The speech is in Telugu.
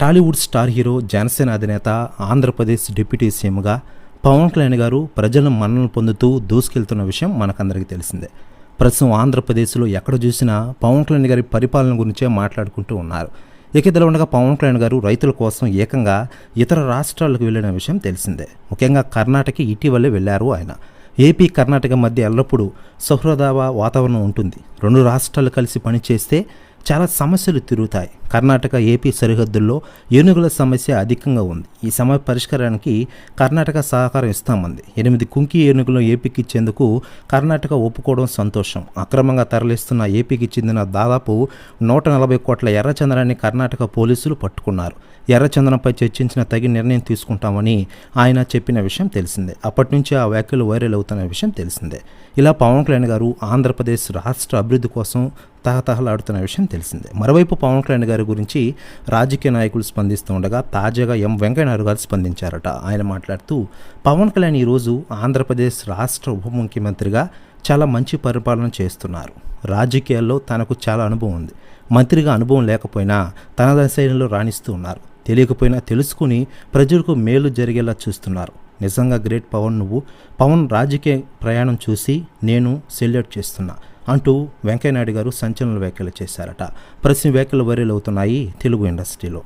టాలీవుడ్ స్టార్ హీరో జనసేన అధినేత ఆంధ్రప్రదేశ్ డిప్యూటీ సీఎంగా పవన్ కళ్యాణ్ గారు ప్రజల మన్ననలు పొందుతూ దూసుకెళ్తున్న విషయం మనకందరికీ తెలిసిందే. ప్రస్తుతం ఆంధ్రప్రదేశ్లో ఎక్కడ చూసినా పవన్ కళ్యాణ్ గారి పరిపాలన గురించే మాట్లాడుకుంటూ ఉన్నారు. ఇదిలా ఉండగా పవన్ కళ్యాణ్ గారు రైతుల కోసం ఏకంగా ఇతర రాష్ట్రాలకు వెళ్ళిన విషయం తెలిసిందే. ముఖ్యంగా కర్ణాటక ఇటీవలే వెళ్ళారు ఆయన. ఏపీ కర్ణాటక మధ్య ఎల్లప్పుడూ సౌహృదవ వాతావరణం ఉంటుంది. రెండు రాష్ట్రాలు కలిసి పనిచేస్తే చాలా సమస్యలు తిరుగుతాయి. కర్ణాటక ఏపీ సరిహద్దుల్లో ఏనుగుల సమస్య అధికంగా ఉంది. ఈ సమస్య పరిష్కారానికి కర్ణాటక సహకారం ఇస్తామంది. 8 కుంకి ఏనుగులను ఏపీకి ఇచ్చేందుకు కర్ణాటక ఒప్పుకోవడం సంతోషం. అక్రమంగా తరలిస్తున్న ఏపీకి చెందిన దాదాపు 140 కోట్ల ఎర్రచందనాన్ని కర్ణాటక పోలీసులు పట్టుకున్నారు. ఎర్రచందనంపై చర్చించిన తగిన నిర్ణయం తీసుకుంటామని ఆయన చెప్పిన విషయం తెలిసిందే. అప్పటి నుంచి ఆ వ్యాఖ్యలు వైరల్ అవుతున్న విషయం తెలిసిందే. ఇలా పవన్ కళ్యాణ్ గారు ఆంధ్రప్రదేశ్ రాష్ట్ర అభివృద్ధి కోసం తహతహలాడుతున్న విషయం తెలిసిందే. మరోవైపు పవన్ కళ్యాణ్ గారి గురించి రాజకీయ నాయకులు స్పందిస్తూ ఉండగా తాజాగా వెంకయ్యనాయుడు గారు స్పందించారట. ఆయన మాట్లాడుతూ పవన్ కళ్యాణ్ ఈరోజు ఆంధ్రప్రదేశ్ రాష్ట్ర ఉప ముఖ్యమంత్రిగా చాలా మంచి పరిపాలన చేస్తున్నారు. రాజకీయాల్లో తనకు చాలా అనుభవం ఉంది. మంత్రిగా అనుభవం లేకపోయినా తన శైలిలో రాణిస్తూ ఉన్నారు. తెలియకపోయినా తెలుసుకుని ప్రజలకు మేలు జరిగేలా చూస్తున్నారు. నిజంగా గ్రేట్ పవన్. పవన్ రాజకీయ ప్రయాణం చూసి నేను సెల్యూట్ చేస్తున్నా అంటూ వెంకయ్యనాయుడు గారు సంచలన వ్యాఖ్యలు చేశారట. ప్రతి వ్యాఖ్యలు వైరల్ అవుతున్నాయి తెలుగు ఇండస్ట్రీలో.